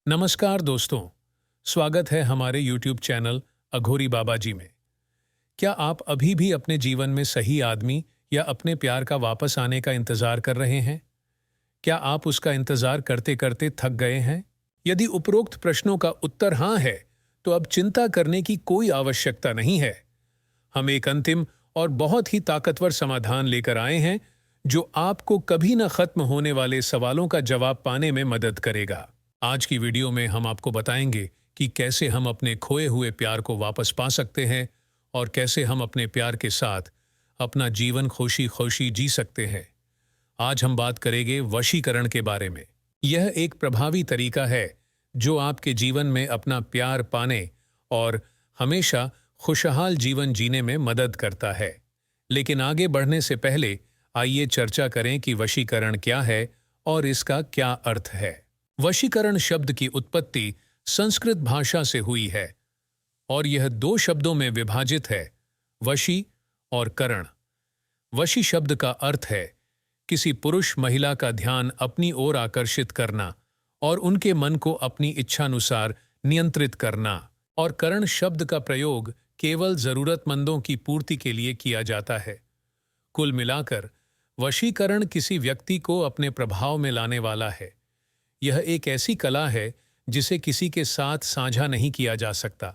नमस्कार दोस्तों, स्वागत है हमारे YouTube चैनल अघोरी बाबा जी में। क्या आप अभी भी अपने जीवन में सही आदमी या अपने प्यार का वापस आने का इंतजार कर रहे हैं? क्या आप उसका इंतजार करते करते थक गए हैं? यदि उपरोक्त प्रश्नों का उत्तर हाँ है, तो अब चिंता करने की कोई आवश्यकता नहीं है। हम एक अंतिम और बहुत ही ताकतवर समाधान लेकर आए हैं, जो आपको कभी न खत्म होने वाले सवालों का जवाब पाने में मदद करेगा। आज की वीडियो में हम आपको बताएंगे कि कैसे हम अपने खोए हुए प्यार को वापस पा सकते हैं और कैसे हम अपने प्यार के साथ अपना जीवन खुशी खुशी जी सकते हैं। आज हम बात करेंगे वशीकरण के बारे में। यह एक प्रभावी तरीका है जो आपके जीवन में अपना प्यार पाने और हमेशा खुशहाल जीवन जीने में मदद करता है। लेकिन आगे बढ़ने से पहले आइए चर्चा करें कि वशीकरण क्या है और इसका क्या अर्थ है। वशीकरण शब्द की उत्पत्ति संस्कृत भाषा से हुई है और यह दो शब्दों में विभाजित है, वशी और करण। वशी शब्द का अर्थ है किसी पुरुष महिला का ध्यान अपनी ओर आकर्षित करना और उनके मन को अपनी इच्छानुसार नियंत्रित करना, और करण शब्द का प्रयोग केवल जरूरतमंदों की पूर्ति के लिए किया जाता है। कुल मिलाकर वशीकरण किसी व्यक्ति को अपने प्रभाव में लाने वाला है। यह एक ऐसी कला है जिसे किसी के साथ साझा नहीं किया जा सकता,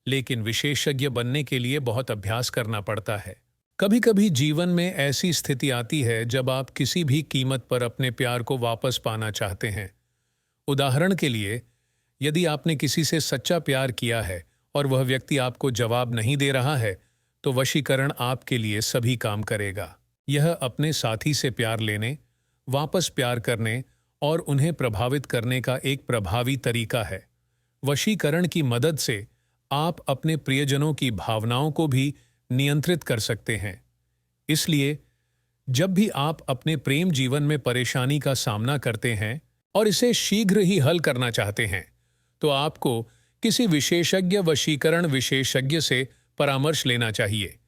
लेकिन विशेषज्ञ बनने के लिए बहुत अभ्यास करना पड़ता है। कभी कभी जीवन में ऐसी स्थिति आती है जब आप किसी भी कीमत पर अपने प्यार को वापस पाना चाहते हैं। उदाहरण के लिए, यदि आपने किसी से सच्चा प्यार किया है और वह व्यक्ति आपको जवाब नहीं दे रहा है, तो वशीकरण आपके लिए सभी काम करेगा। यह अपने साथी से प्यार लेने, वापस प्यार करने और उन्हें प्रभावित करने का एक प्रभावी तरीका है। वशीकरण की मदद से आप अपने प्रियजनों की भावनाओं को भी नियंत्रित कर सकते हैं। इसलिए जब भी आप अपने प्रेम जीवन में परेशानी का सामना करते हैं और इसे शीघ्र ही हल करना चाहते हैं, तो आपको किसी विशेषज्ञ वशीकरण विशेषज्ञ से परामर्श लेना चाहिए।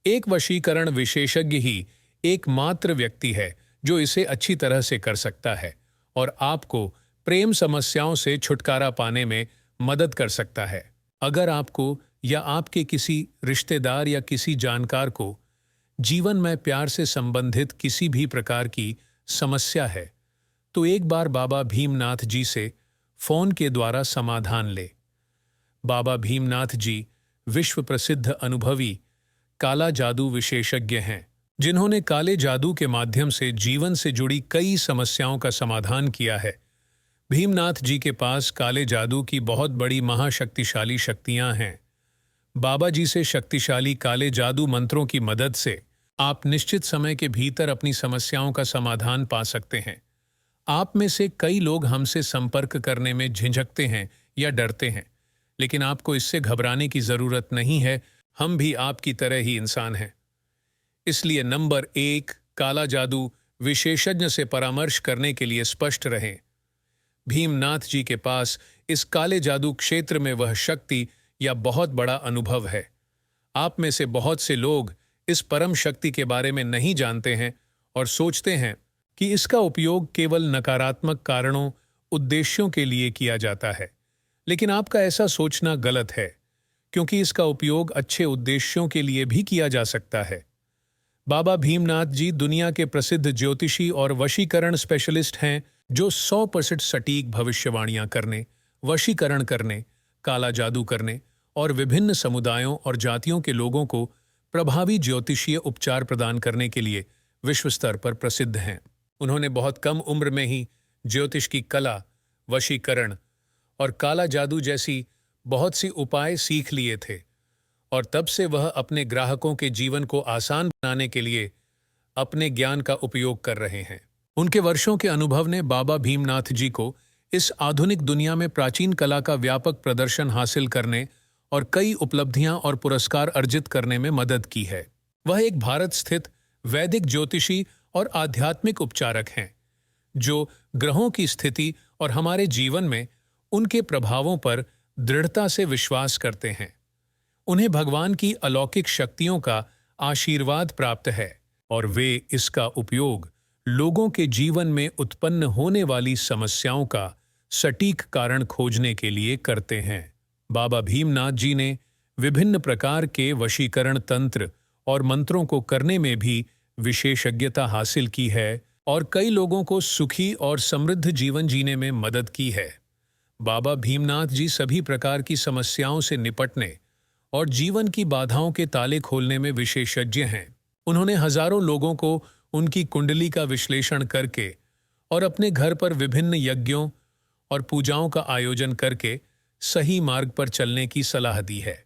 एक वशीकरण विशेषज्ञ ही एकमात्र व्यक्ति है जो इसे अच्छी तरह से कर सकता है और आपको प्रेम समस्याओं से छुटकारा पाने में मदद कर सकता है। अगर आपको या आपके किसी रिश्तेदार या किसी जानकार को जीवन में प्यार से संबंधित किसी भी प्रकार की समस्या है, तो एक बार बाबा भीमनाथ जी से फोन के द्वारा समाधान ले। बाबा भीमनाथ जी विश्व प्रसिद्ध अनुभवी काला जादू विशेषज्ञ हैं, जिन्होंने काले जादू के माध्यम से जीवन से जुड़ी कई समस्याओं का समाधान किया है। भीमनाथ जी के पास काले जादू की बहुत बड़ी महाशक्तिशाली शक्तियां हैं। बाबा जी से शक्तिशाली काले जादू मंत्रों की मदद से आप निश्चित समय के भीतर अपनी समस्याओं का समाधान पा सकते हैं। आप में से कई लोग हमसे संपर्क करने में झिझकते हैं या डरते हैं, लेकिन आपको इससे घबराने की जरूरत नहीं है। हम भी आपकी तरह ही इंसान हैं। इसलिए नंबर 1, काला जादू विशेषज्ञ से परामर्श करने के लिए स्पष्ट रहें। भीमनाथ जी के पास इस काले जादू क्षेत्र में वह शक्ति या बहुत बड़ा अनुभव है। आप में से बहुत से लोग इस परम शक्ति के बारे में नहीं जानते हैं और सोचते हैं कि इसका उपयोग केवल नकारात्मक कारणों, उद्देश्यों के लिए किया जाता है। लेकिन आपका ऐसा सोचना गलत है, क्योंकि इसका उपयोग अच्छे उद्देश्यों के लिए भी किया जा सकता है। बाबा भीमनाथ जी दुनिया के प्रसिद्ध ज्योतिषी और वशीकरण स्पेशलिस्ट हैं, जो 100% सटीक भविष्यवाणियां करने, वशीकरण करने, काला जादू करने और विभिन्न समुदायों और जातियों के लोगों को प्रभावी ज्योतिषीय उपचार प्रदान करने के लिए विश्व स्तर पर प्रसिद्ध हैं। उन्होंने बहुत कम उम्र में ही ज्योतिष की कला, वशीकरण और काला जादू जैसी बहुत सी उपाय सीख लिए थे, और तब से वह अपने ग्राहकों के जीवन को आसान बनाने के लिए अपने ज्ञान का उपयोग कर रहे हैं। उनके वर्षों के अनुभव ने बाबा भीमनाथ जी को इस आधुनिक दुनिया में प्राचीन कला का व्यापक प्रदर्शन हासिल करने और कई उपलब्धियां और पुरस्कार अर्जित करने में मदद की है। वह एक भारत स्थित वैदिक ज्योतिषी और आध्यात्मिक उपचारक हैं, जो ग्रहों की स्थिति और हमारे जीवन में उनके प्रभावों पर दृढ़ता से विश्वास करते हैं। उन्हें भगवान की अलौकिक शक्तियों का आशीर्वाद प्राप्त है और वे इसका उपयोग लोगों के जीवन में उत्पन्न होने वाली समस्याओं का सटीक कारण खोजने के लिए करते हैं। बाबा भीमनाथ जी ने विभिन्न प्रकार के वशीकरण तंत्र और मंत्रों को करने में भी विशेषज्ञता हासिल की है और कई लोगों को सुखी और समृद्ध जीवन जीने में मदद की है। बाबा भीमनाथ जी सभी प्रकार की समस्याओं से निपटने और जीवन की बाधाओं के ताले खोलने में विशेषज्ञ हैं। उन्होंने हजारों लोगों को उनकी कुंडली का विश्लेषण करके और अपने घर पर विभिन्न यज्ञों और पूजाओं का आयोजन करके सही मार्ग पर चलने की सलाह दी है।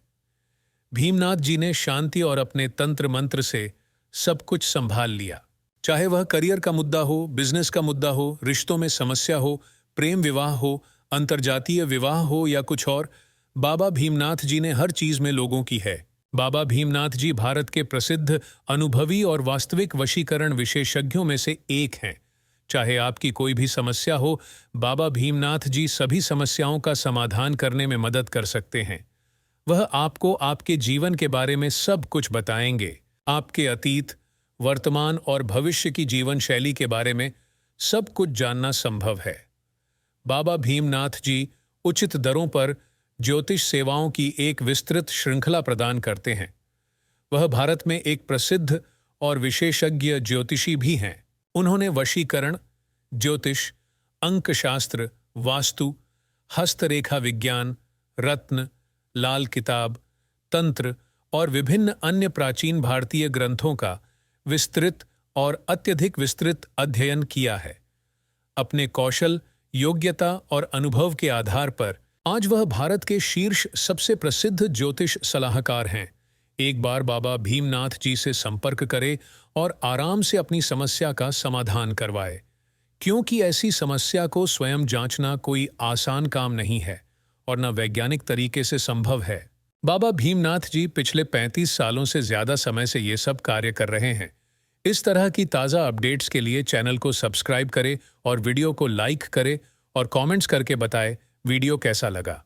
भीमनाथ जी ने शांति और अपने तंत्र मंत्र से सब कुछ संभाल लिया। चाहे वह करियर का मुद्दा हो, बिजनेस का मुद्दा हो, रिश्तों में समस्या हो, प्रेम विवाह हो, अंतर्जातीय विवाह हो या कुछ और, बाबा भीमनाथ जी ने हर चीज में लोगों की है। बाबा भीमनाथ जी भारत के प्रसिद्ध अनुभवी और वास्तविक वशीकरण विशेषज्ञों में से एक हैं। चाहे आपकी कोई भी समस्या हो, बाबा भीमनाथ जी सभी समस्याओं का समाधान करने में मदद कर सकते हैं। वह आपको आपके जीवन के बारे में सब कुछ बताएंगे। आपके अतीत, वर्तमान और भविष्य की जीवन शैली के बारे में सब कुछ जानना संभव है। बाबा भीमनाथ जी उचित दरों पर ज्योतिष सेवाओं की एक विस्तृत श्रृंखला प्रदान करते हैं। वह भारत में एक प्रसिद्ध और विशेषज्ञ ज्योतिषी भी हैं। उन्होंने वशीकरण, ज्योतिष, अंकशास्त्र, वास्तु, हस्तरेखा विज्ञान, रत्न, लाल किताब, तंत्र और विभिन्न अन्य प्राचीन भारतीय ग्रंथों का विस्तृत और अत्यधिक विस्तृत अध्ययन किया है। अपने कौशल, योग्यता और अनुभव के आधार पर आज वह भारत के शीर्ष सबसे प्रसिद्ध ज्योतिष सलाहकार हैं। एक बार बाबा भीमनाथ जी से संपर्क करें और आराम से अपनी समस्या का समाधान करवाए, क्योंकि ऐसी समस्या को स्वयं जांचना कोई आसान काम नहीं है और न वैज्ञानिक तरीके से संभव है। बाबा भीमनाथ जी पिछले 35 सालों से ज्यादा समय से ये सब कार्य कर रहे हैं। इस तरह की ताज़ा अपडेट्स के लिए चैनल को सब्सक्राइब करें और वीडियो को लाइक करें और कमेंट्स करके बताएं वीडियो कैसा लगा।